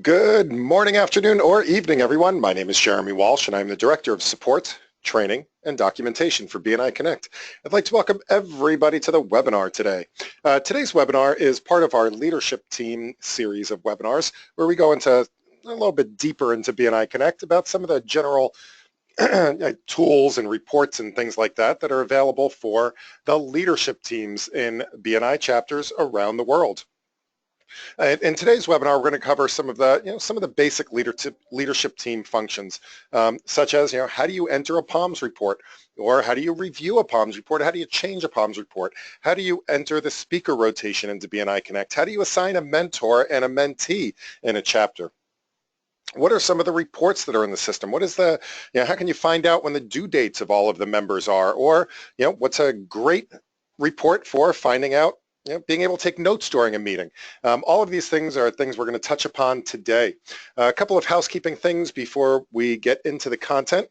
Good morning, afternoon, or evening, everyone. My name is Jeremy Walsh, and I'm the Director of Support, Training, and Documentation for Bni Connect. I'd like to welcome everybody to the webinar today. Today's webinar is part of our leadership team series of webinars, where we go into a little bit deeper into Bni Connect about some of the general tools and reports and things like that that are available for the leadership teams in Bni chapters around the world. In today's webinar, we're going to cover some of the basic leadership team functions, such as how do you enter a POMS report, or how do you review a POMS report, how do you change a POMS report, how do you enter the speaker rotation into Bni Connect, how do you assign a mentor and a mentee in a chapter. What are some of the reports that are in the system? What is how can you find out when the due dates of all of the members are? Or, what's a great report for finding out, being able to take notes during a meeting? All of these things are things we're going to touch upon today. A couple of housekeeping things before we get into the content.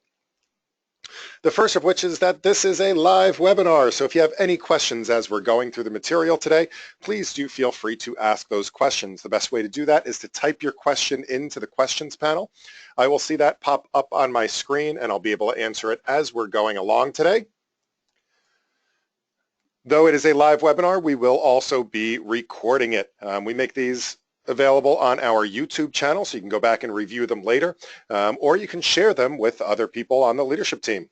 The first of which is that this is a live webinar, so if you have any questions as we're going through the material today, please do feel free to ask those questions. The best way to do that is to type your question into the questions panel. I will see that pop up on my screen, and I'll be able to answer it as we're going along today. Though it is a live webinar, we will also be recording it. We make these available on our YouTube channel, so you can go back and review them later, or you can share them with other people on the leadership team.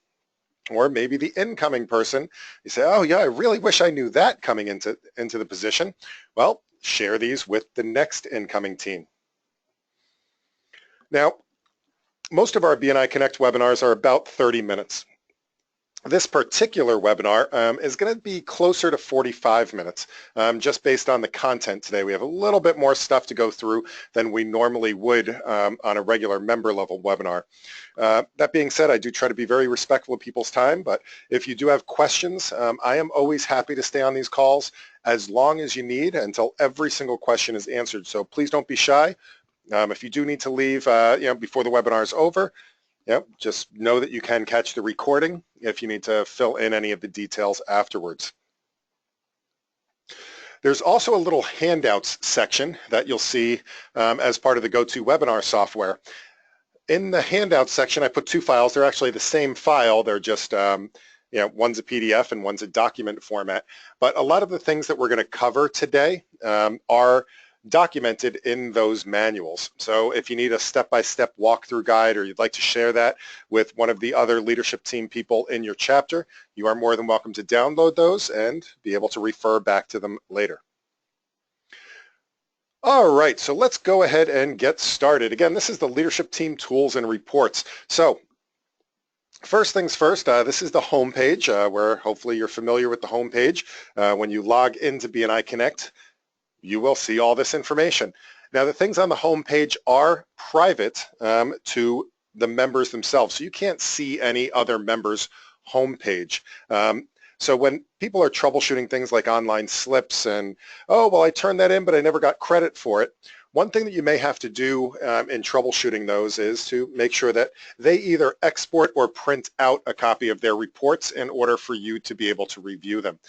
Or maybe the incoming person, you say, oh yeah, I really wish I knew that coming into the position. Well, share these with the next incoming team. Now, most of our Bni Connect webinars are about 30 minutes. This particular webinar is going to be closer to 45 minutes, just based on the content today. We have a little bit more stuff to go through than we normally would on a regular member level webinar. That being said, I do try to be very respectful of people's time, but if you do have questions, I am always happy to stay on these calls as long as you need until every single question is answered. So please don't be shy. If you do need to leave before the webinar is over, just know that you can catch the recording if you need to fill in any of the details afterwards. There's also a little handouts section that you'll see as part of the GoToWebinar software. In the handouts section, I put two files. They're actually the same file. They're just, one's a PDF and one's a document format. But a lot of the things that we're going to cover today are documented in those manuals. So if you need a step-by-step walkthrough guide, or you'd like to share that with one of the other leadership team people in your chapter, you are more than welcome to download those and be able to refer back to them later. All right, so let's go ahead and get started. Again, this is the leadership team tools and reports. So first things first, this is the home page where hopefully you're familiar with the home page. When you log into Bni Connect, you will see all this information. Now, the things on the home page are private to the members themselves, so you can't see any other members' home page. So when people are troubleshooting things like online slips and, oh, well, I turned that in, but I never got credit for it, one thing that you may have to do in troubleshooting those is to make sure that they either export or print out a copy of their reports in order for you to be able to review them.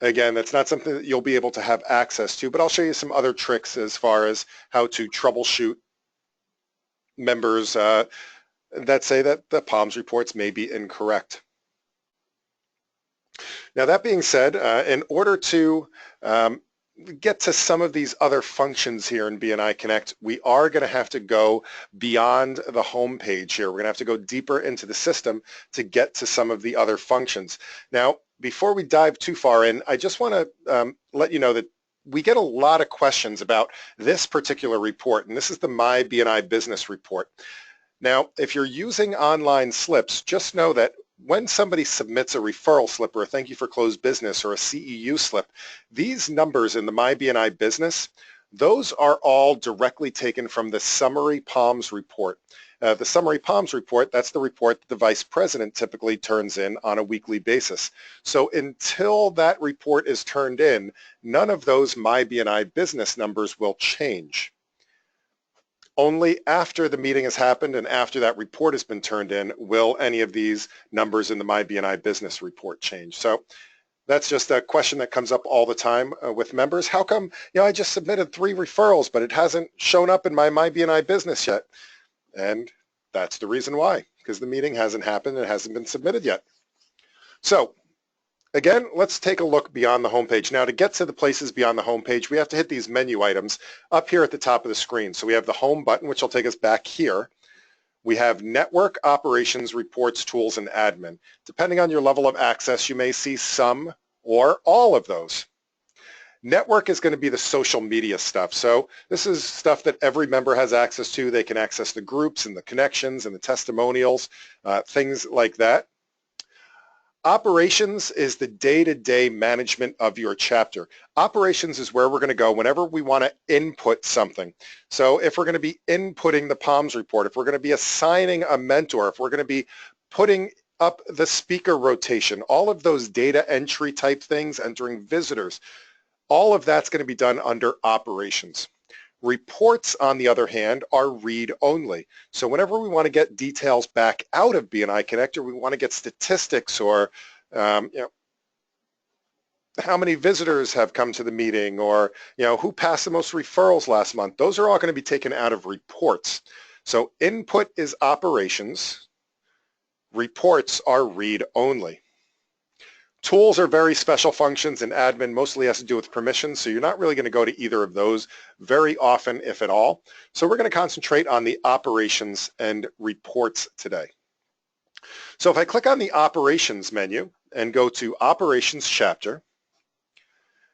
Again, that's not something that you'll be able to have access to, but I'll show you some other tricks as far as how to troubleshoot members that say that the POMS reports may be incorrect. Now, that being said, in order to get to some of these other functions here in Bni Connect, we are going to have to go beyond the home page here. We're going to have to go deeper into the system to get to some of the other functions. Now, before we dive too far in, I just want to let you know that we get a lot of questions about this particular report, and this is the Bni Business Report. Now, if you're using online slips, just know that when somebody submits a referral slip or a thank you for closed business or a CEU slip, these numbers in the Bni Business, those are all directly taken from the summary POMS report. The summary POMS report, that's the report that the vice president typically turns in on a weekly basis. So until that report is turned in, none of those Bni Business numbers will change. Only after the meeting has happened and after that report has been turned in will any of these numbers in the Bni Business report change. So That's just a question that comes up all the time with members. How come, I just submitted 3 referrals, but it hasn't shown up in my Bni business yet? And that's the reason why, because the meeting hasn't happened and it hasn't been submitted yet. So again, let's take a look beyond the homepage. Now, to get to the places beyond the homepage, we have to hit these menu items up here at the top of the screen. So we have the home button, which will take us back here. We have Network, Operations, Reports, Tools, and Admin. Depending on your level of access, you may see some or all of those. Network is going to be the social media stuff. So this is stuff that every member has access to. They can access the groups and the connections and the testimonials, things like that. Operations is the day-to-day management of your chapter. Operations is where we're going to go whenever we want to input something. So if we're going to be inputting the POMS report, if we're going to be assigning a mentor, if we're going to be putting up the speaker rotation, all of those data entry type things, entering visitors, all of that's going to be done under operations. Reports, on the other hand, are read-only. So whenever we want to get details back out of BNI Connect, or we want to get statistics or how many visitors have come to the meeting, or who passed the most referrals last month, those are all going to be taken out of reports. So input is operations. Reports are read-only. Tools are very special functions, and admin mostly has to do with permissions, so you're not really going to go to either of those very often, if at all. So we're going to concentrate on the operations and reports today. So if I click on the operations menu and go to operations chapter,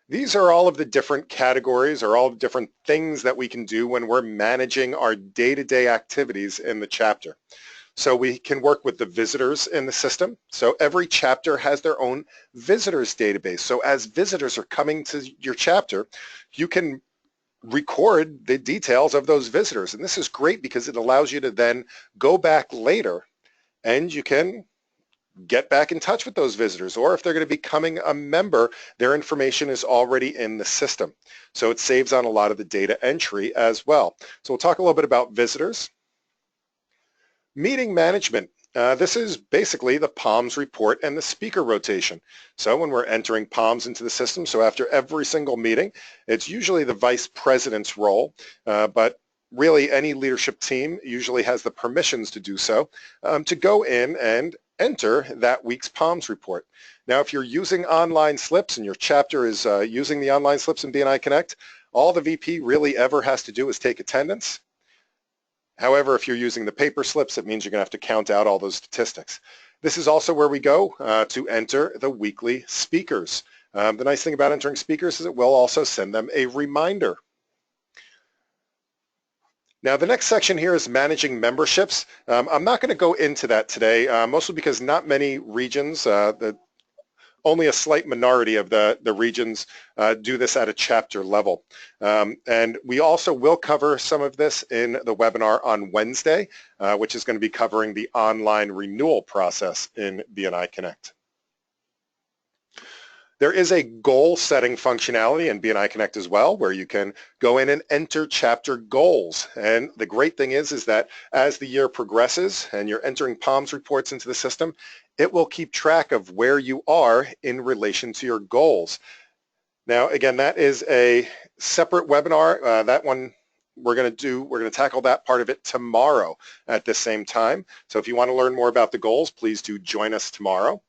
these are all of the different categories or all the different things that we can do when we're managing our day-to-day activities in the chapter. So we can work with the visitors in the system. So every chapter has their own visitors database. So as visitors are coming to your chapter, you can record the details of those visitors. And this is great because it allows you to then go back later and you can get back in touch with those visitors. Or if they're going to be becoming a member, their information is already in the system. So it saves on a lot of the data entry as well. So we'll talk a little bit about visitors. Meeting management. This is basically the POMS report and the speaker rotation. So when we're entering POMS into the system, so after every single meeting, it's usually the vice president's role, but really any leadership team usually has the permissions to do so, to go in and enter that week's POMS report. Now, if you're using online slips and your chapter is using the online slips in BNI Connect, all the VP really ever has to do is take attendance. However, if you're using the paper slips, it means you're going to have to count out all those statistics. This is also where we go to enter the weekly speakers. The nice thing about entering speakers is it will also send them a reminder. Now, the next section here is managing memberships. I'm not going to go into that today, mostly because not many regions, only a slight minority of the regions do this at a chapter level. And we also will cover some of this in the webinar on Wednesday, which is going to be covering the online renewal process in BNI Connect. There is a goal setting functionality in BNI Connect as well, where you can go in and enter chapter goals. And the great thing is that as the year progresses and you're entering POMS reports into the system, it will keep track of where you are in relation to your goals. Now, again, that is a separate webinar. That one we're going to tackle that part of it tomorrow at the same time. So if you want to learn more about the goals, please do join us tomorrow.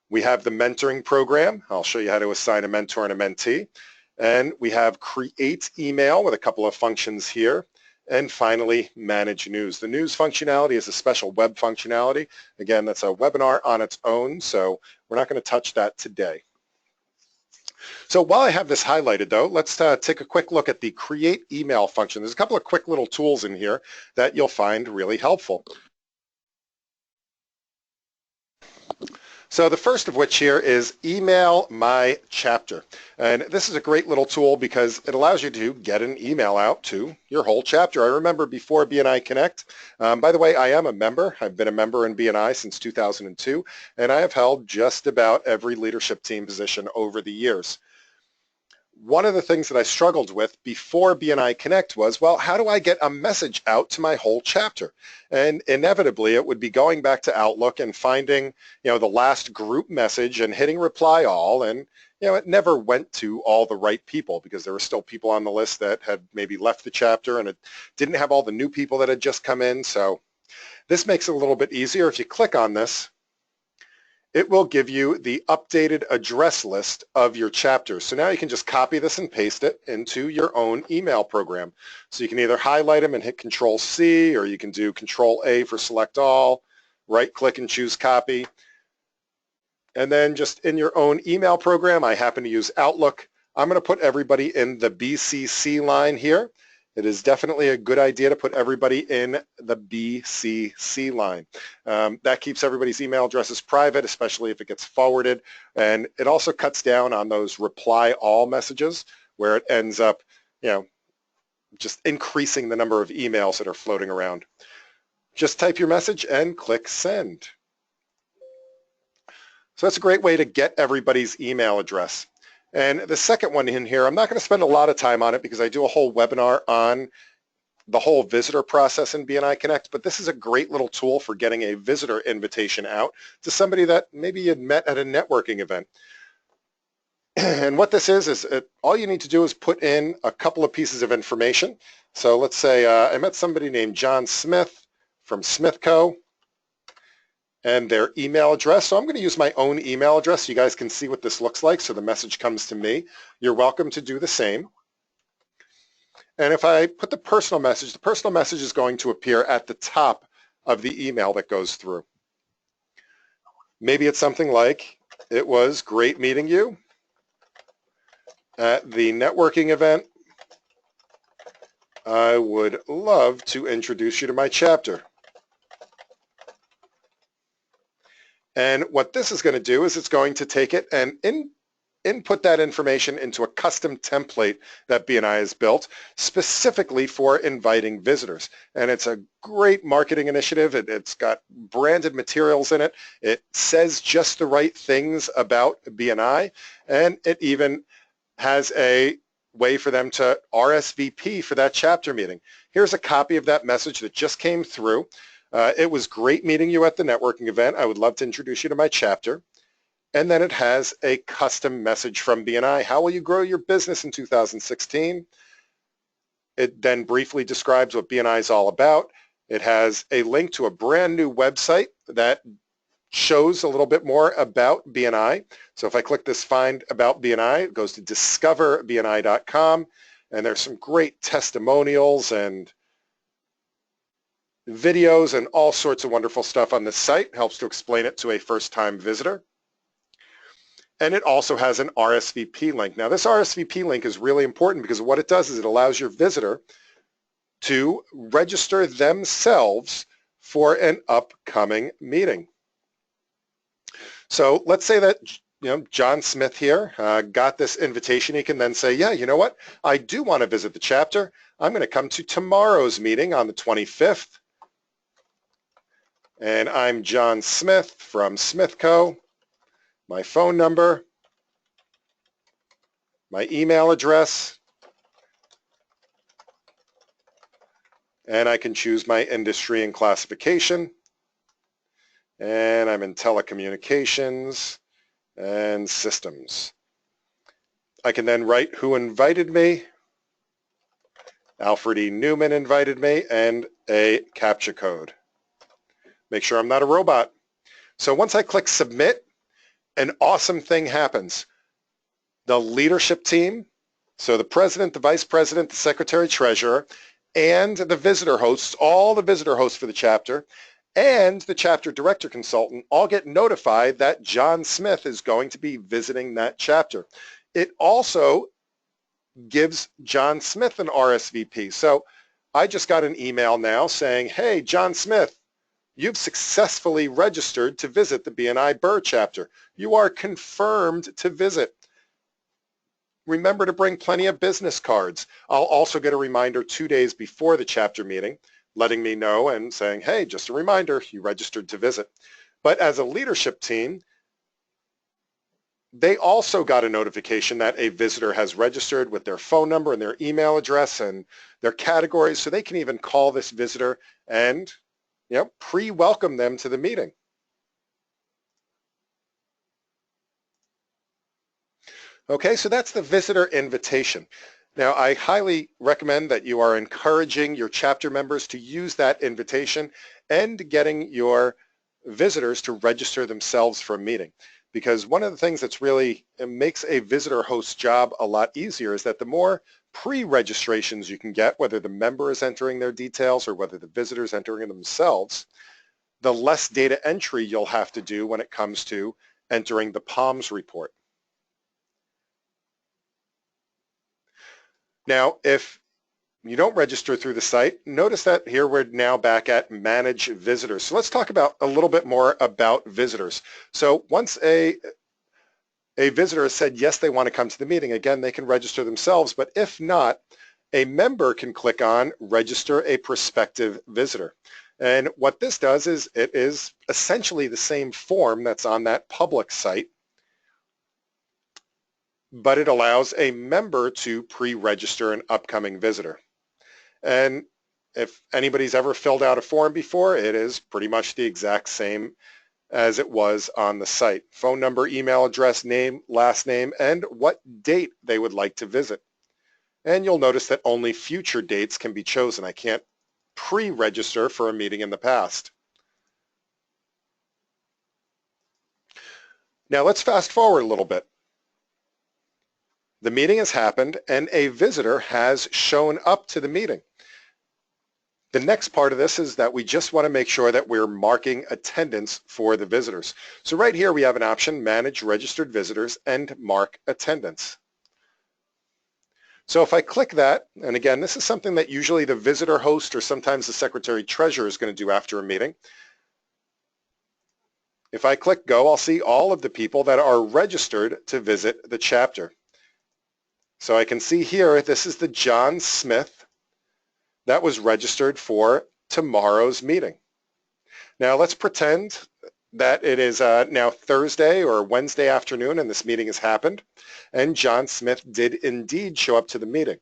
We have the mentoring program. I'll show you how to assign a mentor and a mentee. And we have create email with a couple of functions here. And finally, manage news. The news functionality is a special web functionality. Again, that's a webinar on its own, so we're not going to touch that today. So while I have this highlighted, though, let's take a quick look at the create email function. There's a couple of quick little tools in here that you'll find really helpful. So the first of which here is email my chapter. And this is a great little tool because it allows you to get an email out to your whole chapter. I remember before BNI Connect, by the way, I am a member. I've been a member in BNI since 2002, and I have held just about every leadership team position over the years. one of the things that I struggled with before BNI Connect was, well, how do I get a message out to my whole chapter? And inevitably, it would be going back to Outlook and finding, the last group message and hitting reply all. And, it never went to all the right people because there were still people on the list that had maybe left the chapter, and it didn't have all the new people that had just come in. So this makes it a little bit easier. If you click on this, it will give you the updated address list of your chapters. So now you can just copy this and paste it into your own email program. So you can either highlight them and hit Control-C, or you can do Control-A for select all, right-click and choose copy. And then just in your own email program, I happen to use Outlook. I'm going to put everybody in the BCC line here. It is definitely a good idea to put everybody in the BCC line. That keeps everybody's email addresses private, especially if it gets forwarded. And it also cuts down on those reply all messages where it ends up, just increasing the number of emails that are floating around. Just type your message and click send. So that's a great way to get everybody's email address. And the second one in here, I'm not going to spend a lot of time on it because I do a whole webinar on the whole visitor process in BNI Connect, but this is a great little tool for getting a visitor invitation out to somebody that maybe you'd met at a networking event. And what this is all you need to do is put in a couple of pieces of information. So let's say I met somebody named John Smith from Smith Co. and their email address. So I'm going to use my own email address so you guys can see what this looks like so the message comes to me. You're welcome to do the same. And if I put the personal message is going to appear at the top of the email that goes through. Maybe it's something like, it was great meeting you at the networking event. I would love to introduce you to my chapter. And what this is going to do is it's going to take it and input that information into a custom template that BNI has built specifically for inviting visitors. And it's a great marketing initiative. It's got branded materials in it. It says just the right things about BNI, and it even has a way for them to RSVP for that chapter meeting. Here's a copy of that message that just came through. It was great meeting you at the networking event. I would love to introduce you to my chapter. And then it has a custom message from BNI. How will you grow your business in 2016? It then briefly describes what BNI is all about. It has a link to a brand new website that shows a little bit more about BNI. So if I click this Find About BNI, it goes to discoverbni.com, and there's some great testimonials and videos and all sorts of wonderful stuff on this site. Helps to explain it to a first-time visitor. And it also has an RSVP link. Now this RSVP link is really important because what it does is it allows your visitor to register themselves for an upcoming meeting. So let's say that John Smith here got this invitation. He can then say, yeah, you know what? I do want to visit the chapter. I'm going to come to tomorrow's meeting on the 25th. And I'm John Smith from Smith Co. My phone number, my email address, and I can choose my industry and classification. And I'm in telecommunications and systems. I can then write who invited me. Alfred E. Newman invited me, and a CAPTCHA code. Make sure I'm not a robot. So once I click submit, an awesome thing happens. The leadership team, so the president, the vice president, the secretary treasurer, and the visitor hosts, all the visitor hosts for the chapter, and the chapter director consultant all get notified that John Smith is going to be visiting that chapter. It also gives John Smith an RSVP. So I just got an email now saying, hey, John Smith, you've successfully registered to visit the BNI Burr chapter. You are confirmed to visit. Remember to bring plenty of business cards. I'll also get a reminder 2 days before the chapter meeting, letting me know and saying, hey, just a reminder, you registered to visit. But as a leadership team, they also got a notification that a visitor has registered with their phone number and their email address and their categories, so they can even call this visitor and pre-welcome them to the meeting. Okay, so that's the visitor invitation. Now, I highly recommend that you are encouraging your chapter members to use that invitation and getting your visitors to register themselves for a meeting. Because one of the things that's really makes a visitor host job a lot easier is that the more pre-registrations you can get, whether the member is entering their details or whether the visitor is entering themselves, the less data entry you'll have to do when it comes to entering the POMS report. Now, if you don't register through the site, notice that here we're now back at Manage Visitors. So let's talk about a little bit more about visitors. So once a visitor has said yes, they want to come to the meeting, again, they can register themselves, but if not, a member can click on Register a Prospective Visitor. And what this does is it is essentially the same form that's on that public site, but it allows a member to pre-register an upcoming visitor. And if anybody's ever filled out a form before, it is pretty much the exact same as it was on the site. Phone number, email address, name, last name, and what date they would like to visit. And you'll notice that only future dates can be chosen. I can't pre-register for a meeting in the past. Now let's fast forward a little bit. The meeting has happened and a visitor has shown up to the meeting. The next part of this is that we just want to make sure that we're marking attendance for the visitors. So right here we have an option, Manage Registered Visitors and Mark Attendance. So if I click that, and again, this is something that usually the visitor host or sometimes the secretary treasurer is going to do after a meeting. If I click go, I'll see all of the people that are registered to visit the chapter. So I can see here, this is the John Smith that was registered for tomorrow's meeting. Now let's pretend that it is now Thursday or Wednesday afternoon and this meeting has happened, and John Smith did indeed show up to the meeting.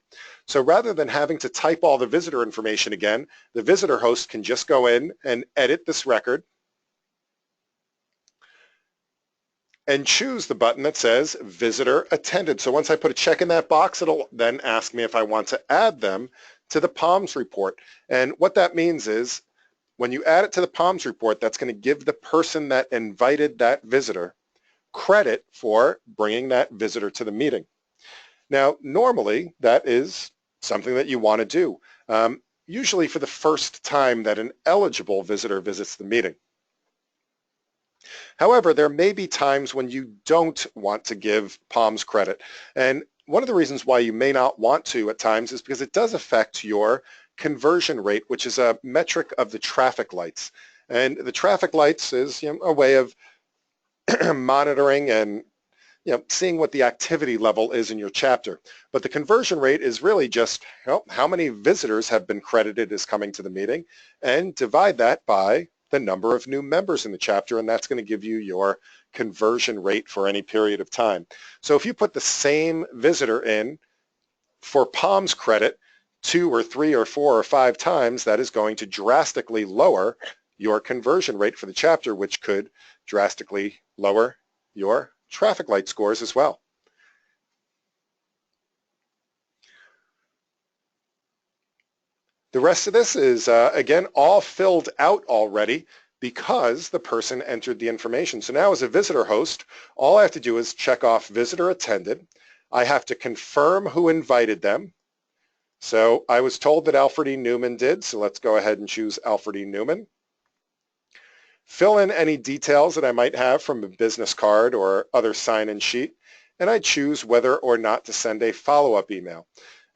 So rather than having to type all the visitor information again, the visitor host can just go in and edit this record and choose the button that says Visitor Attended. So once I put a check in that box, it'll then ask me if I want to add them to the POMS report. And what that means is when you add it to the POMS report, that's going to give the person that invited that visitor credit for bringing that visitor to the meeting. Now, normally that is something that you want to do, usually for the first time that an eligible visitor visits the meeting. However, there may be times when you don't want to give POMS credit. And one of the reasons why you may not want to at times is because it does affect your conversion rate, which is a metric of the traffic lights. And the traffic lights is a way of monitoring and seeing what the activity level is in your chapter. But the conversion rate is really just how many visitors have been credited as coming to the meeting, and divide that by the number of new members in the chapter, and that's going to give you your conversion rate for any period of time. So if you put the same visitor in for POMS credit 2 or 3 or 4 or 5 times, that is going to drastically lower your conversion rate for the chapter, which could drastically lower your traffic light scores as well. The rest of this is, again, all filled out already because the person entered the information. So now as a visitor host, all I have to do is check off visitor attended. I have to confirm who invited them. So I was told that Alfred E. Newman did, so let's go ahead and choose Alfred E. Newman. Fill in any details that I might have from a business card or other sign-in sheet, and I choose whether or not to send a follow-up email.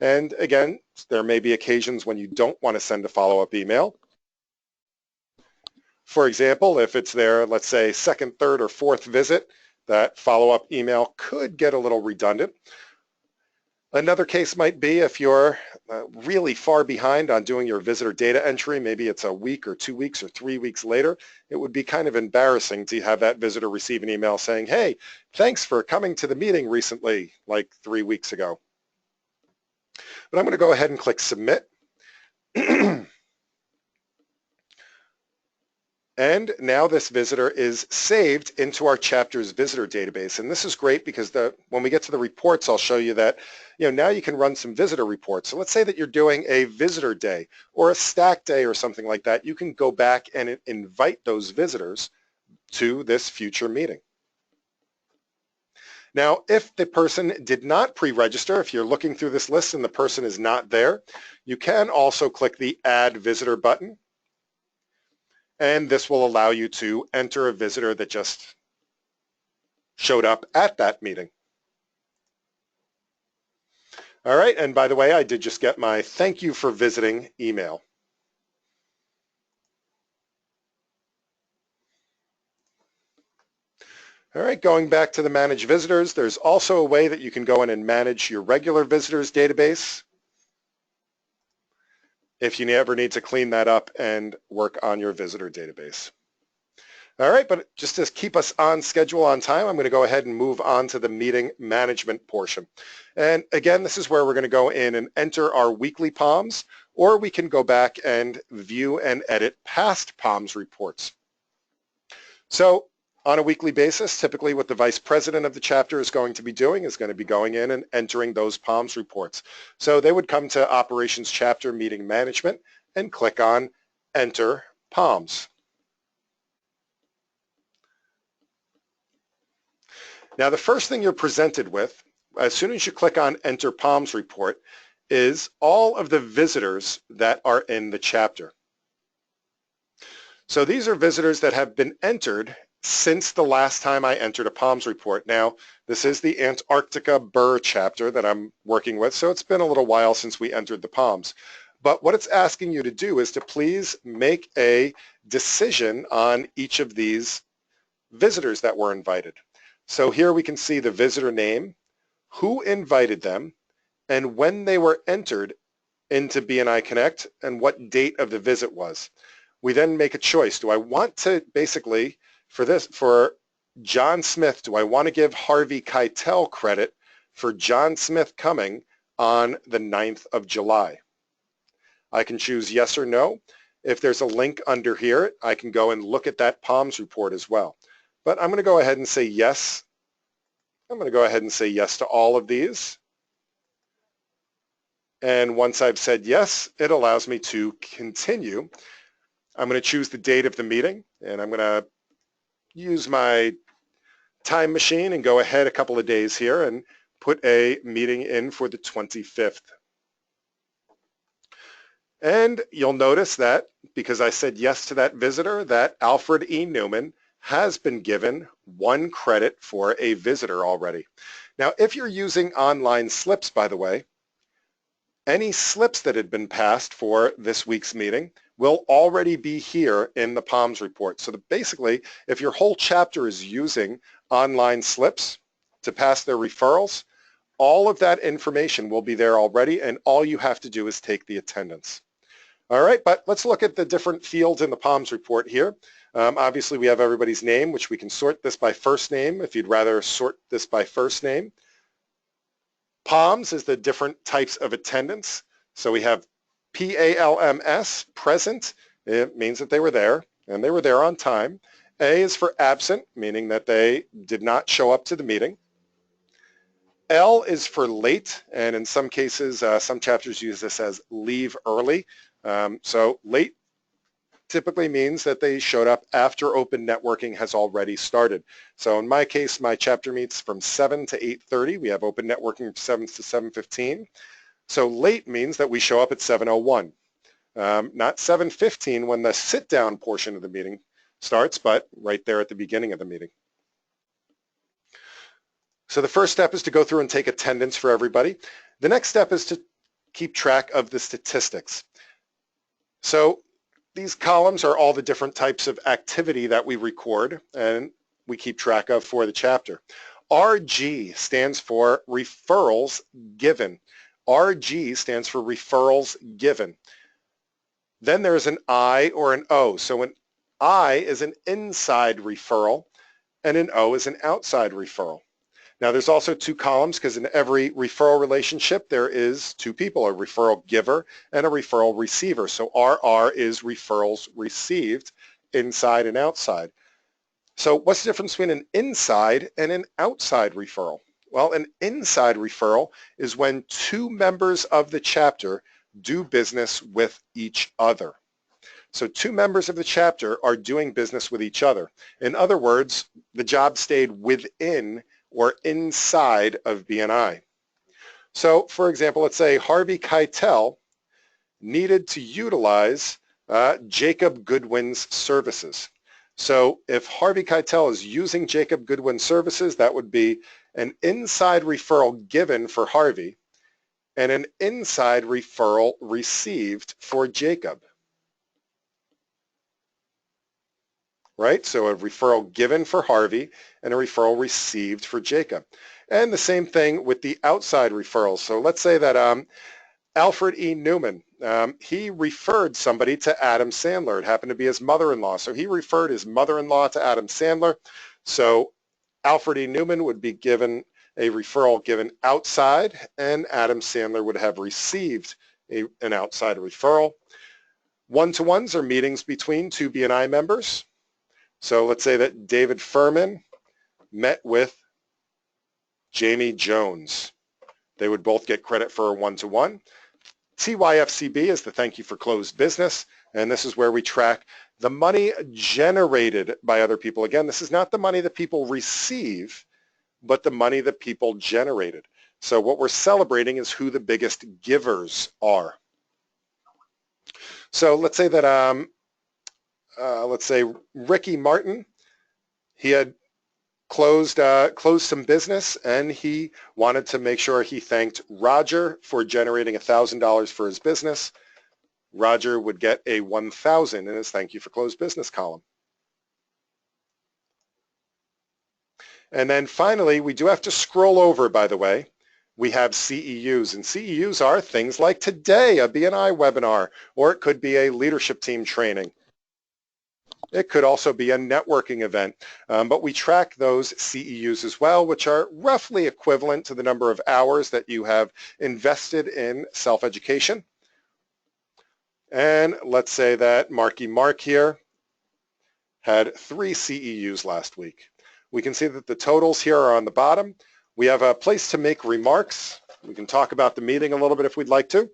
And again, there may be occasions when you don't want to send a follow-up email. For example, if it's their, let's say, second, third, or fourth visit, that follow-up email could get a little redundant. Another case might be if you're really far behind on doing your visitor data entry, maybe it's a week or 2 weeks or 3 weeks later, it would be kind of embarrassing to have that visitor receive an email saying, hey, thanks for coming to the meeting recently, like 3 weeks ago. But I'm going to go ahead and click Submit. And now this visitor is saved into our chapter's visitor database. And this is great because when we get to the reports, I'll show you that now you can run some visitor reports. So let's say that you're doing a visitor day or a stack day or something like that. You can go back and invite those visitors to this future meeting. Now, if the person did not pre-register, if you're looking through this list and the person is not there, you can also click the Add Visitor button. And this will allow you to enter a visitor that just showed up at that meeting. All right, and by the way, I did just get my thank you for visiting email. All right, going back to the Manage Visitors, there's also a way that you can go in and manage your regular visitors database if you ever need to clean that up and work on your visitor database. All right, but just to keep us on schedule, on time, I'm going to go ahead and move on to the meeting management portion. And again, this is where we're going to go in and enter our weekly POMs, or we can go back and view and edit past POMs reports. So on a weekly basis, typically what the vice president of the chapter is going to be doing is going to be going in and entering those POMs reports. So they would come to Operations Chapter Meeting Management and click on Enter POMs. Now the first thing you're presented with, as soon as you click on Enter POMs Report, is all of the visitors that are in the chapter. So these are visitors that have been entered since the last time I entered a POMs report. Now, this is the Antarctica Burr chapter that I'm working with, so it's been a little while since we entered the POMs. But what it's asking you to do is to please make a decision on each of these visitors that were invited. So here we can see the visitor name, who invited them, and when they were entered into BNI Connect, and what date of the visit was. We then make a choice. Do I want to basically, for John Smith, do I want to give Harvey Keitel credit for John Smith coming on the 9th of July? I can choose yes or no. If there's a link under here, I can go and look at that POMs report as well. But I'm going to go ahead and say yes. I'm going to go ahead and say yes to all of these. And once I've said yes, it allows me to continue. I'm going to choose the date of the meeting, and I'm going to use my time machine and go ahead a couple of days here and put a meeting in for the 25th. And you'll notice that because I said yes to that visitor, that Alfred E. Newman has been given 1 credit for a visitor already. Now, if you're using online slips, by the way, any slips that had been passed for this week's meeting will already be here in the POMs report. So basically, if your whole chapter is using online slips to pass their referrals, all of that information will be there already, and all you have to do is take the attendance. All right, but let's look at the different fields in the POMs report here. Obviously, we have everybody's name, which we can sort this by first name if you'd rather sort this by first name. POMs is the different types of attendance. So we have PALMS, present. It means that they were there, and they were there on time. A is for absent, meaning that they did not show up to the meeting. L is for late, and in some cases, some chapters use this as leave early. So late typically means that they showed up after open networking has already started. So in my case, my chapter meets from 7 to 8:30. We have open networking from 7 to 7:15. So late means that we show up at 7:01. Not 7:15 when the sit-down portion of the meeting starts, but right there at the beginning of the meeting. So the first step is to go through and take attendance for everybody. The next step is to keep track of the statistics. So these columns are all the different types of activity that we record and we keep track of for the chapter. RG stands for referrals given. RG stands for referrals given. Then there's an I or an O. So an I is an inside referral and an O is an outside referral. Now there's also two columns because in every referral relationship there is two people, a referral giver and a referral receiver. So RR is referrals received, inside and outside. So what's the difference between an inside and an outside referral? Well, an inside referral is when two members of the chapter do business with each other. So two members of the chapter are doing business with each other. In other words, the job stayed within or inside of BNI. So for example, let's say Harvey Keitel needed to utilize Jacob Goodwin's services. So if Harvey Keitel is using Jacob Goodwin's services, that would be an inside referral given for Harvey and an inside referral received for Jacob. Right? So a referral given for Harvey and a referral received for Jacob. And the same thing with the outside referrals. So let's say that Alfred E. Newman, he referred somebody to Adam Sandler. It happened to be his mother-in-law. So he referred his mother-in-law to Adam Sandler. So Alfred E. Newman would be given a referral given outside, and Adam Sandler would have received an outside referral. One-to-ones are meetings between two BNI members. So let's say that David Furman met with Jamie Jones. They would both get credit for a one-to-one. TYFCB is the thank you for closed business, and this is where we track the money generated by other people. Again, this is not the money that people receive, but the money that people generated. So what we're celebrating is who the biggest givers are. So let's say that let's say Ricky Martin, he had closed some business and he wanted to make sure he thanked Roger for generating $1,000 for his business. Roger would get a 1,000 in his thank you for closed business column. And then finally, we do have to scroll over, by the way. We have CEUs, and CEUs are things like today, a BNI webinar, or it could be a leadership team training. It could also be a networking event, but we track those CEUs as well, which are roughly equivalent to the number of hours that you have invested in self-education. And let's say that Marky Mark here had 3 CEUs last week. We can see that the totals here are on the bottom. We have a place to make remarks. We can talk about the meeting a little bit if we'd like to.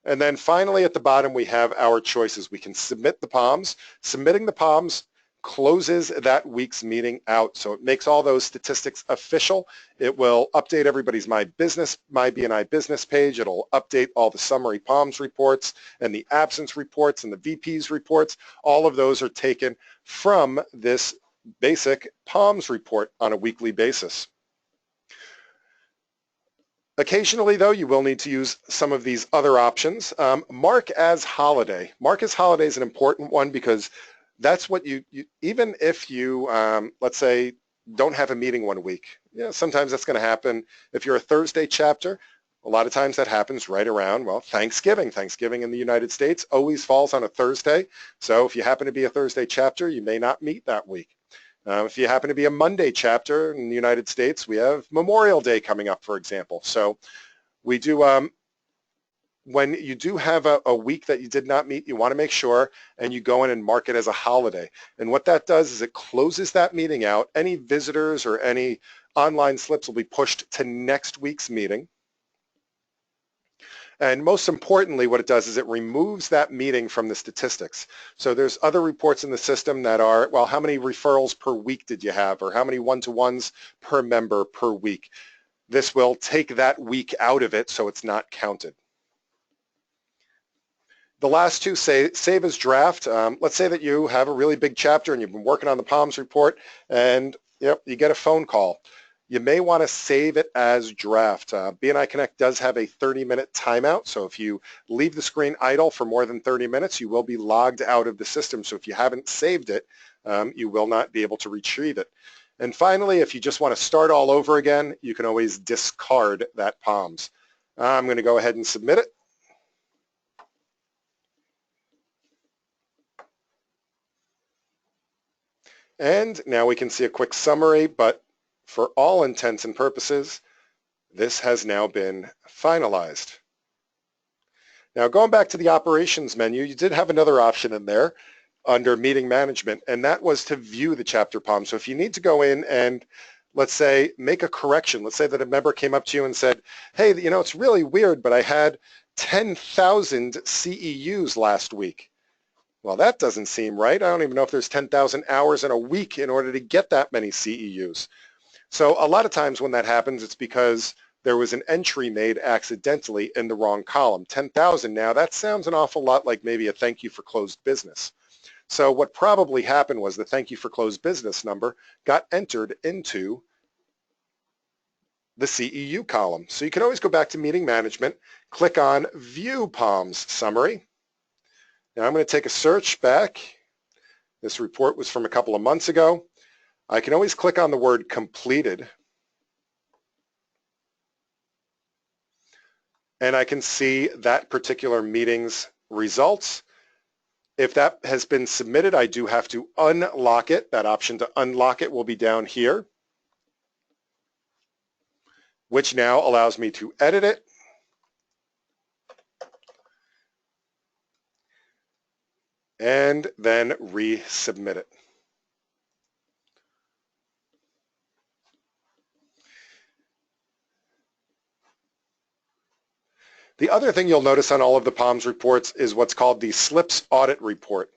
And then finally at the bottom we have our choices. We can submit the POMs. Submitting the POMs closes that week's meeting out. So it makes all those statistics official. It will update everybody's My BNI Business page. It'll update all the summary POMs reports and the absence reports and the VP's reports. All of those are taken from this basic POMs report on a weekly basis. Occasionally, though, you will need to use some of these other options. Mark as holiday. Mark as holiday is an important one because that's what you even if you, let's say, don't have a meeting one week. Yeah, sometimes that's going to happen. If you're a Thursday chapter, a lot of times that happens right around, well, Thanksgiving. Thanksgiving in the United States always falls on a Thursday. So if you happen to be a Thursday chapter, you may not meet that week. If you happen to be a Monday chapter in the United States, we have Memorial Day coming up, for example. So we do, when you do have a week that you did not meet, you want to make sure and you go in and mark it as a holiday. And what that does is it closes that meeting out. Any visitors or any online slips will be pushed to next week's meeting. And most importantly, what it does is it removes that meeting from the statistics. So there's other reports in the system that are, well, how many referrals per week did you have, or how many one-to-ones per member per week? This will take that week out of it so it's not counted. The last two say save as draft. Let's say that you have a really big chapter and you've been working on the POMs report and you get a phone call. You may want to save it as draft. BNI Connect does have a 30-minute timeout, so if you leave the screen idle for more than 30 minutes, you will be logged out of the system. So if you haven't saved it, you will not be able to retrieve it. And finally, if you just want to start all over again, you can always discard that POMs. I'm going to go ahead and submit it. And now we can see a quick summary, but for all intents and purposes, this has now been finalized. Now going back to the operations menu, you did have another option in there under meeting management, and that was to view the chapter POM. So if you need to go in and, let's say, make a correction, let's say that a member came up to you and said, hey, you know, it's really weird, but I had 10,000 CEUs last week. Well, that doesn't seem right. I don't even know if there's 10,000 hours in a week in order to get that many CEUs. So a lot of times when that happens, it's because there was an entry made accidentally in the wrong column. 10,000 now, that sounds an awful lot like maybe a thank you for closed business. So what probably happened was the thank you for closed business number got entered into the CEU column. So you can always go back to meeting management, click on view POMs summary. Now I'm going to take a search back. This report was from a couple of months ago. I can always click on the word completed. And I can see that particular meeting's results. If that has been submitted, I do have to unlock it. That option to unlock it will be down here, which now allows me to edit it. And then resubmit it. The other thing you'll notice on all of the POMS reports is what's called the SLIPS Audit Report.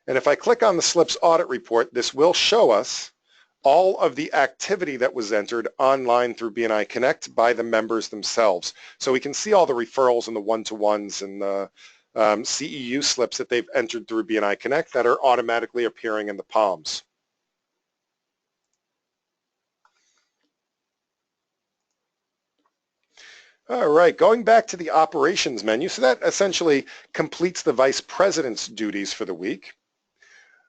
And if I click on the SLIPS Audit Report, this will show us all of the activity that was entered online through BNI Connect by the members themselves. So we can see all the referrals and the one-to-ones and the CEU slips that they've entered through BNI Connect that are automatically appearing in the POMs. All right, going back to the operations menu, so that essentially completes the vice president's duties for the week.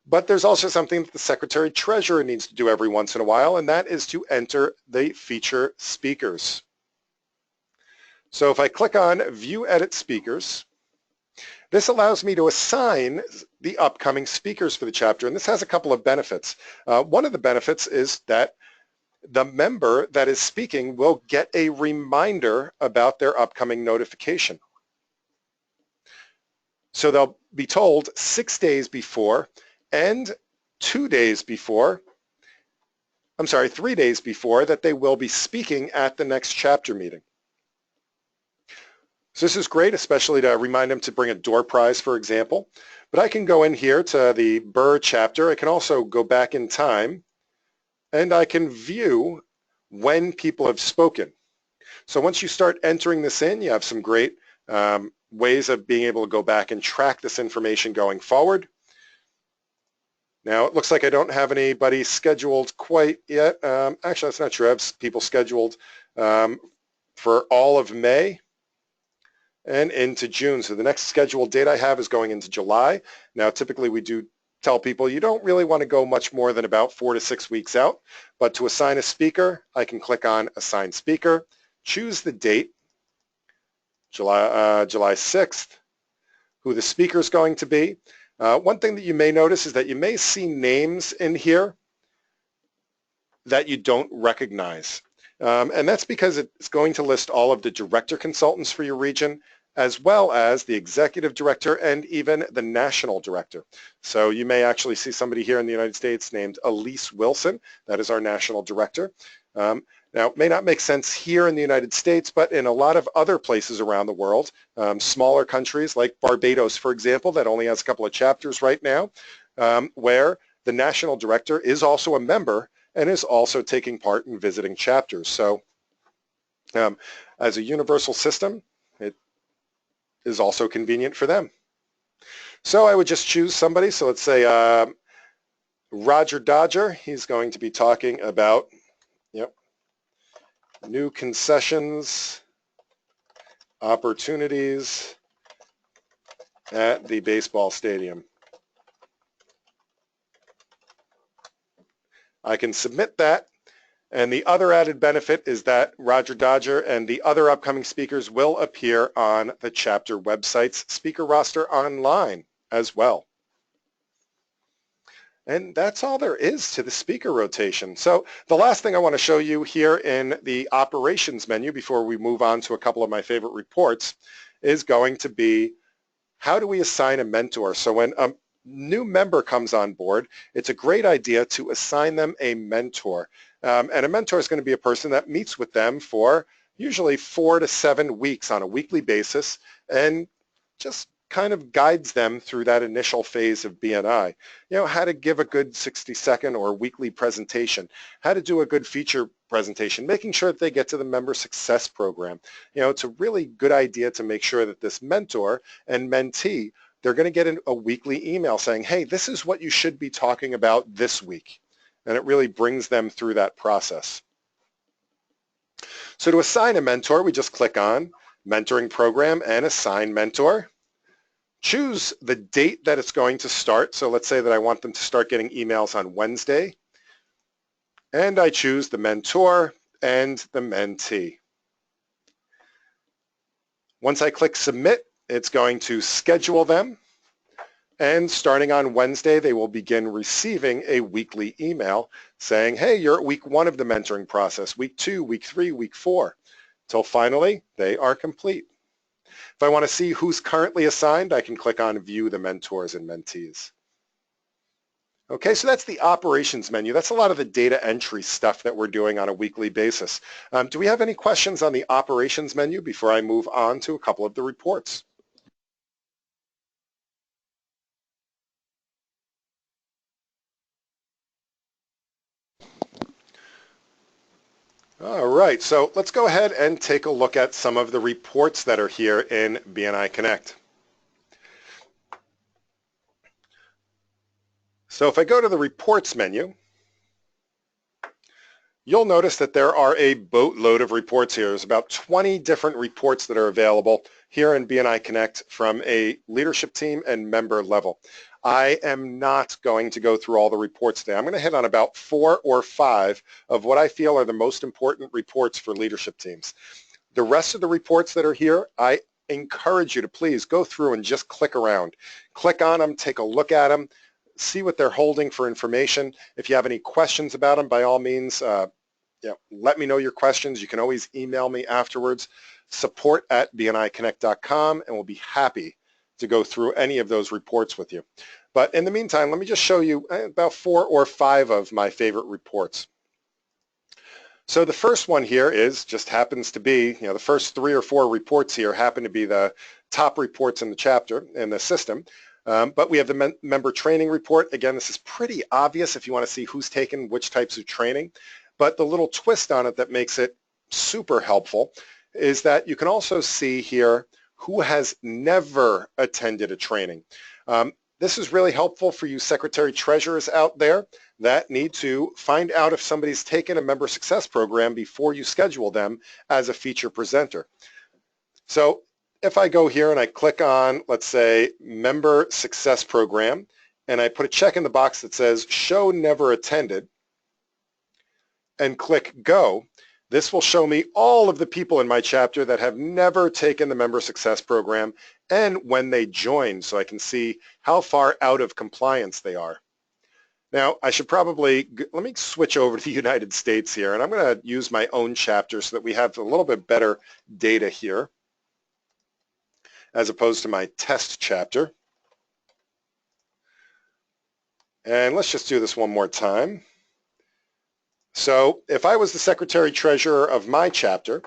But there's also something that the secretary treasurer needs to do every once in a while, and that is to enter the feature speakers. So if I click on view edit speakers, this allows me to assign the upcoming speakers for the chapter, and this has a couple of benefits. One of the benefits is that the member that is speaking will get a reminder about their upcoming notification. So they'll be told 6 days before and 3 days before that they will be speaking at the next chapter meeting. So this is great, especially to remind them to bring a door prize, for example. But I can go in here to the BUR chapter. I can also go back in time, and I can view when people have spoken. So once you start entering this in, you have some great ways of being able to go back and track this information going forward. Now, it looks like I don't have anybody scheduled quite yet. Actually, that's not true. I have people scheduled for all of May and into June. So the next scheduled date I have is going into July. Now, typically we do tell people you don't really want to go much more than about 4 to 6 weeks out. But to assign a speaker, I can click on Assign Speaker, choose the date, July 6th, who the speaker is going to be. One thing that you may notice is that you may see names in here that you don't recognize. And that's because it's going to list all of the director consultants for your region, as well as the executive director and even the national director. So you may actually see somebody here in the United States named Elise Wilson. That is our national director. Now, it may not make sense here in the United States, but in a lot of other places around the world, smaller countries like Barbados, for example, that only has a couple of chapters right now, where the national director is also a member and is also taking part in visiting chapters. So as a universal system, it is also convenient for them. So I would just choose somebody. So let's say Roger Dodger. He's going to be talking about new concessions, opportunities at the baseball stadium. I can submit that, And the other added benefit is that Roger Dodger and the other upcoming speakers will appear on the chapter website's speaker roster online as well. And that's all there is to the speaker rotation. So the last thing I want to show you here in the operations menu before we move on to a couple of my favorite reports is going to be, how do we assign a mentor? So when a new member comes on board, it's a great idea to assign them a mentor. And a mentor is going to be a person that meets with them for usually 4 to 7 weeks on a weekly basis and just kind of guides them through that initial phase of BNI. You know, how to give a good 60-second or weekly presentation, how to do a good feature presentation, making sure that they get to the member success program. You know, it's a really good idea to make sure that this mentor and mentee, they're going to get a weekly email saying, hey, this is what you should be talking about this week. And it really brings them through that process. So to assign a mentor, we just click on Mentoring Program and Assign Mentor. Choose the date that it's going to start. So let's say that I want them to start getting emails on Wednesday. And I choose the mentor and the mentee. Once I click Submit, it's going to schedule them. And starting on Wednesday, they will begin receiving a weekly email saying, hey, you're at week 1 of the mentoring process, week 2, week 3, week 4, till finally they are complete. If I want to see who's currently assigned, I can click on View the Mentors and Mentees. Okay, so that's the operations menu. That's a lot of the data entry stuff that we're doing on a weekly basis. Do we have any questions on the operations menu before I move on to a couple of the reports? All right, so let's go ahead and take a look at some of the reports that are here in BNI Connect. So if I go to the reports menu, you'll notice that there are a boatload of reports here. There's about 20 different reports that are available here in BNI Connect from a leadership team and member level. I am not going to go through all the reports today. I'm going to hit on about 4 or 5 of what I feel are the most important reports for leadership teams. The rest of the reports that are here, I encourage you to please go through and just click around. Click on them, take a look at them, see what they're holding for information. If you have any questions about them, by all means, let me know your questions. You can always email me afterwards, support@bniconnect.com, and we'll be happy to go through any of those reports with you. But in the meantime, let me just show you about 4 or 5 of my favorite reports. So the first one here just happens to be, the first 3 or 4 reports here happen to be the top reports in the chapter, in the system. But we have the member training report. Again, this is pretty obvious if you want to see who's taken which types of training. But the little twist on it that makes it super helpful is that you can also see here who has never attended a training. This is really helpful for you secretary treasurers out there that need to find out if somebody's taken a member success program before you schedule them as a feature presenter. So if I go here and I click on, let's say, member success program, and I put a check in the box that says show never attended, and click go, this will show me all of the people in my chapter that have never taken the member success program and when they joined, so I can see how far out of compliance they are. Now, I should probably, let me switch over to the United States here, and I'm going to use my own chapter so that we have a little bit better data here as opposed to my test chapter. And let's just do this one more time. So if I was the secretary treasurer of my chapter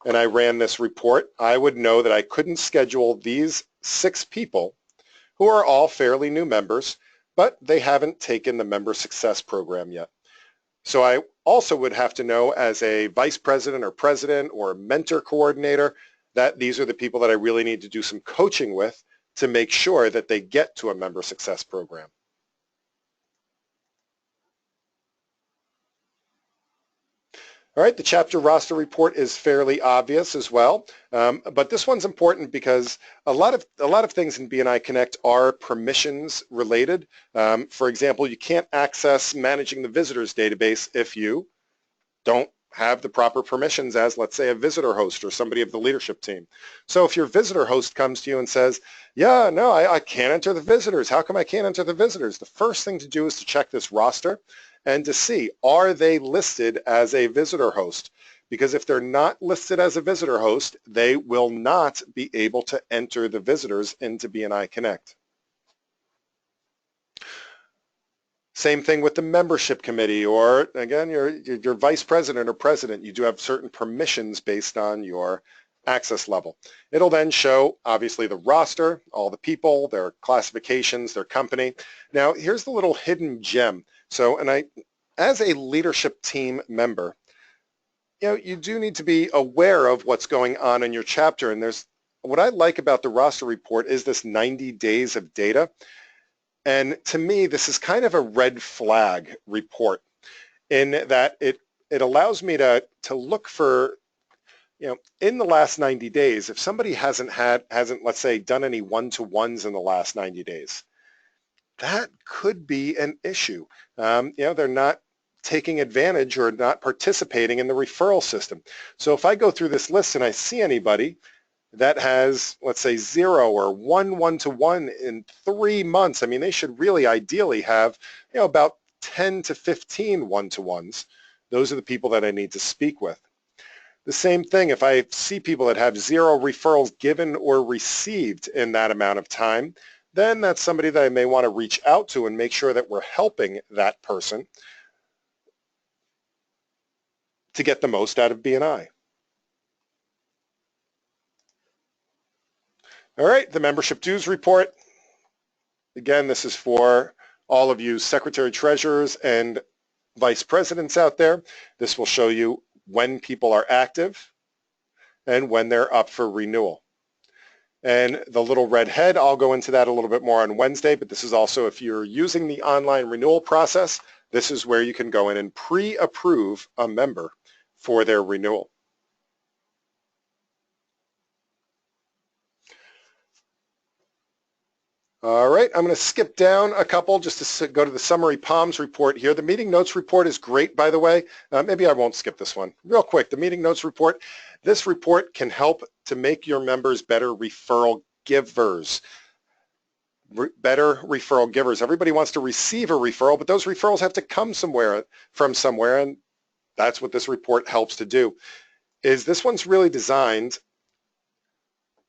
and I ran this report, I would know that I couldn't schedule these 6 people who are all fairly new members, but they haven't taken the member success program yet. So I also would have to know as a vice president or president or mentor coordinator that these are the people that I really need to do some coaching with to make sure that they get to a member success program. All right, the chapter roster report is fairly obvious as well, but this one's important because a lot of things in BNI Connect are permissions related. For example, you can't access managing the visitors database if you don't have the proper permissions as, let's say, a visitor host or somebody of the leadership team. So if your visitor host comes to you and says, yeah, no, I can't enter the visitors. How come I can't enter the visitors? The first thing to do is to check this roster and to see, are they listed as a visitor host? Because if they're not listed as a visitor host, they will not be able to enter the visitors into BNI Connect. Same thing with the membership committee, or again, your vice president or president. You do have certain permissions based on your access level. It'll then show, obviously, the roster, all the people, their classifications, their company. Now, here's the little hidden gem. So, as a leadership team member, you do need to be aware of what's going on in your chapter. And what I like about the roster report is this 90 days of data. And to me, this is kind of a red flag report in that it allows me to look for, in the last 90 days, if somebody hasn't, let's say, done any one-to-ones in the last 90 days, that could be an issue. They're not taking advantage or not participating in the referral system. So if I go through this list and I see anybody that has, let's say, 0 or 1 one-to-one in 3 months, I mean, they should really ideally have, about 10 to 15 one-to-ones. Those are the people that I need to speak with. The same thing, if I see people that have 0 referrals given or received in that amount of time, then that's somebody that I may want to reach out to and make sure that we're helping that person to get the most out of BNI. All right, the membership dues report. Again, this is for all of you secretary treasurers and vice presidents out there. This will show you when people are active and when they're up for renewal. And the little red head, I'll go into that a little bit more on Wednesday, but this is also, if you're using the online renewal process, this is where you can go in and pre-approve a member for their renewal. All right, I'm going to skip down a couple just to go to the summary POMS report here. The meeting notes report is great, by the way. Maybe I won't skip this one. Real quick, the meeting notes report. This report can help to make your members better referral givers. Better referral givers. Everybody wants to receive a referral, but those referrals have to come from somewhere, and that's what this report helps to do. This one's really designed.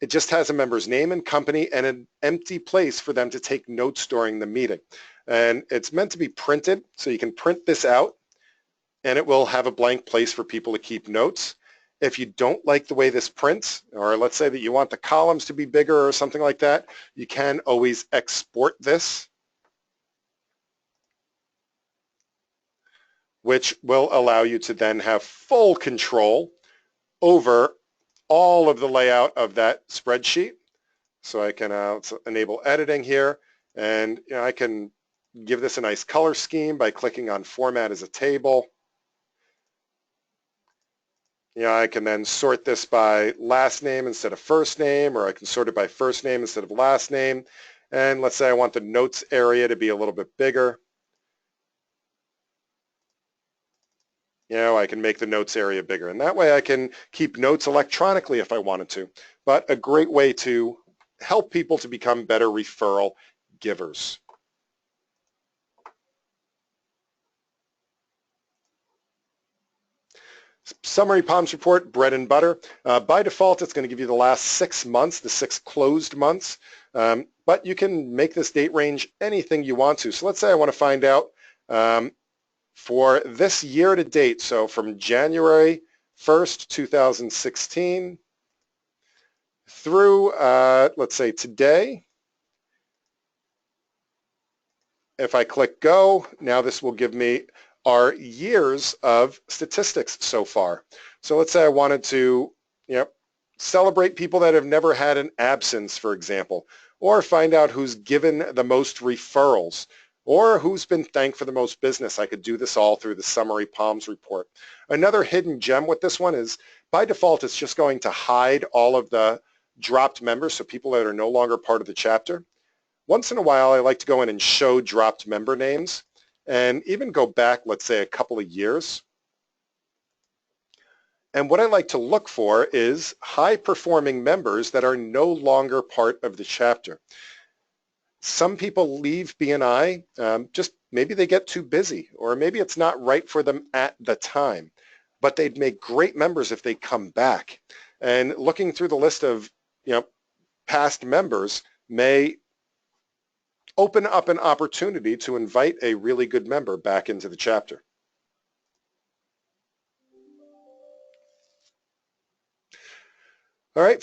It just has a member's name and company and an empty place for them to take notes during the meeting. And it's meant to be printed, so you can print this out and it will have a blank place for people to keep notes. If you don't like the way this prints, or let's say that you want the columns to be bigger or something like that, you can always export this, which will allow you to then have full control over all of the layout of that spreadsheet. So I can enable editing here, and I can give this a nice color scheme by clicking on Format as a Table. I can then sort this by last name instead of first name, or I can sort it by first name instead of last name. And let's say I want the notes area to be a little bit bigger. I can make the notes area bigger, and that way I can keep notes electronically if I wanted to. But a great way to help people to become better referral givers. Summary POMS report, bread and butter. By default, it's going to give you the last 6 months, the 6 closed months, but you can make this date range anything you want to. So let's say I want to find out for this year to date, so from January 1st, 2016 through, let's say today. If I click go, now this will give me our years of statistics so far. So let's say I wanted to celebrate people that have never had an absence, for example, or find out who's given the most referrals, or who's been thanked for the most business. I could do this all through the summary POMS report. Another hidden gem with this one is, by default, it's just going to hide all of the dropped members, so people that are no longer part of the chapter. Once in a while, I like to go in and show dropped member names and even go back, let's say, a couple of years. And what I like to look for is high-performing members that are no longer part of the chapter. Some people leave BNI, just maybe they get too busy, or maybe it's not right for them at the time, but they'd make great members if they come back. And looking through the list of, past members may open up an opportunity to invite a really good member back into the chapter. All right,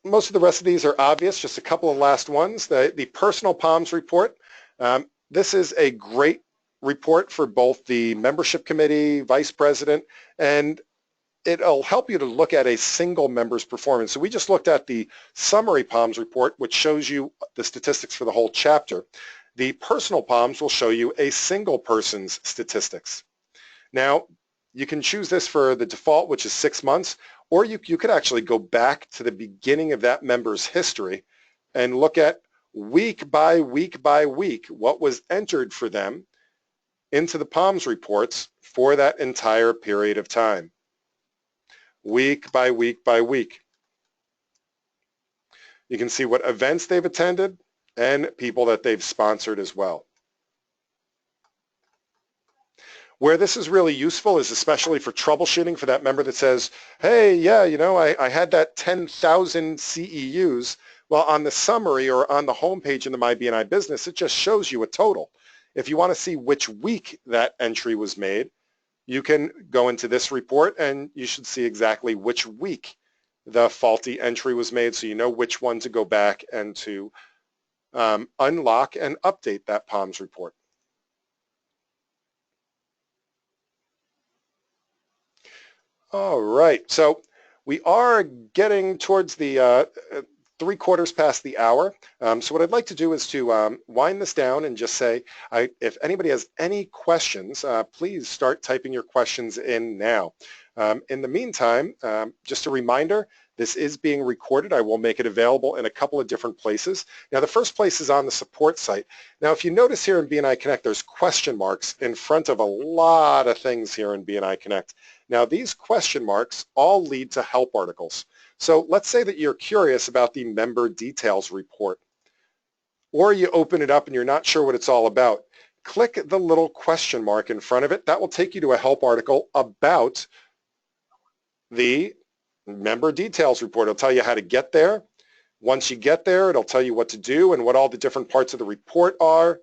most of the rest of these are obvious, just a couple of last ones. The Personal Palms report. This is a great report for both the membership committee, vice president, and it'll help you to look at a single member's performance. So we just looked at the summary Palms report, which shows you the statistics for the whole chapter. The Personal Palms will show you a single person's statistics. Now, you can choose this for the default, which is 6 months, or you could actually go back to the beginning of that member's history and look at week by week by week what was entered for them into the Palms reports for that entire period of time. Week by week by week. You can see what events they've attended and people that they've sponsored as well. Where this is really useful is especially for troubleshooting for that member that says, hey, yeah, I had that 10,000 CEUs. Well, on the summary or on the homepage in the My BNI Business, it just shows you a total. If you want to see which week that entry was made, you can go into this report and you should see exactly which week the faulty entry was made, so you know which one to go back and to unlock and update that Palms report. All right, so we are getting towards the 3/4 past the hour. So what I'd like to do is to wind this down and just say, if anybody has any questions, please start typing your questions in now. In the meantime, just a reminder, this is being recorded. I will make it available in a couple of different places. Now, the first place is on the support site. Now, if you notice here in BNI Connect, there's question marks in front of a lot of things here in BNI Connect. Now, these question marks all lead to help articles. So let's say that you're curious about the member details report, or you open it up and you're not sure what it's all about. Click the little question mark in front of it. That will take you to a help article about the member details report. It'll tell you how to get there. Once you get there, it'll tell you what to do and what all the different parts of the report are.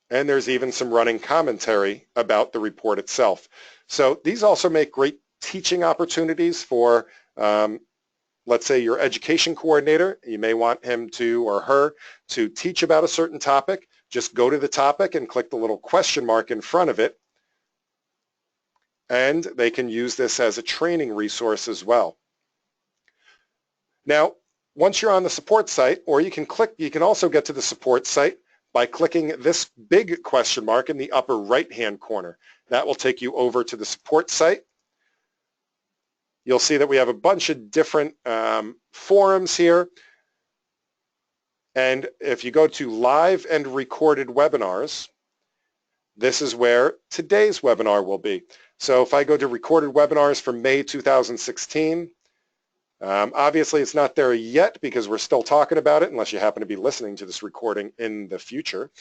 And there's even some running commentary about the report itself. So these also make great teaching opportunities for, let's say, your education coordinator. You may want him to or her to teach about a certain topic. Just go to the topic and click the little question mark in front of it. And they can use this as a training resource as well. Now, once you're on the support site, or you can also get to the support site by clicking this big question mark in the upper right-hand corner. That will take you over to the support site. You'll see that we have a bunch of different forums here. And if you go to live and recorded webinars, this is where today's webinar will be. So if I go to recorded webinars for May 2016, obviously it's not there yet because we're still talking about it unless you happen to be listening to this recording in the future.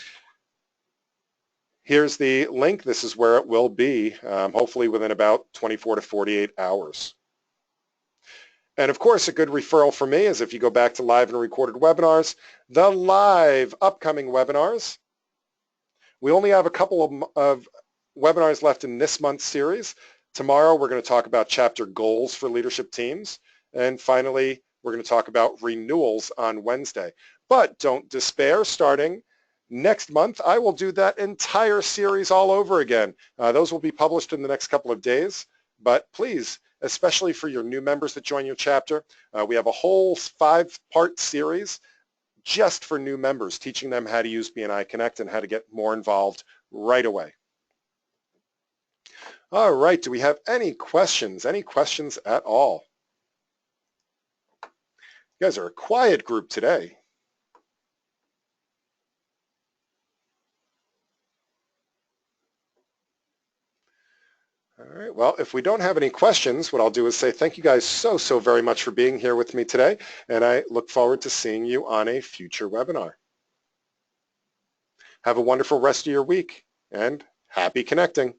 Here's the link. This is where it will be, hopefully within about 24 to 48 hours. And of course, a good referral for me is if you go back to live and recorded webinars, the live upcoming webinars. We only have a couple of webinars left in this month's series. Tomorrow, we're going to talk about chapter goals for leadership teams. And finally, we're going to talk about renewals on Wednesday. But don't despair. Starting next month, I will do that entire series all over again. Those will be published in the next couple of days. But please, especially for your new members that join your chapter, we have a whole 5-part series just for new members, teaching them how to use BNI Connect and how to get more involved right away. All right, do we have any questions? Any questions at all? You guys are a quiet group today. 'Cause, All right, well, if we don't have any questions, what I'll do is say thank you guys so very much for being here with me today, and I look forward to seeing you on a future webinar. Have a wonderful rest of your week, and happy connecting.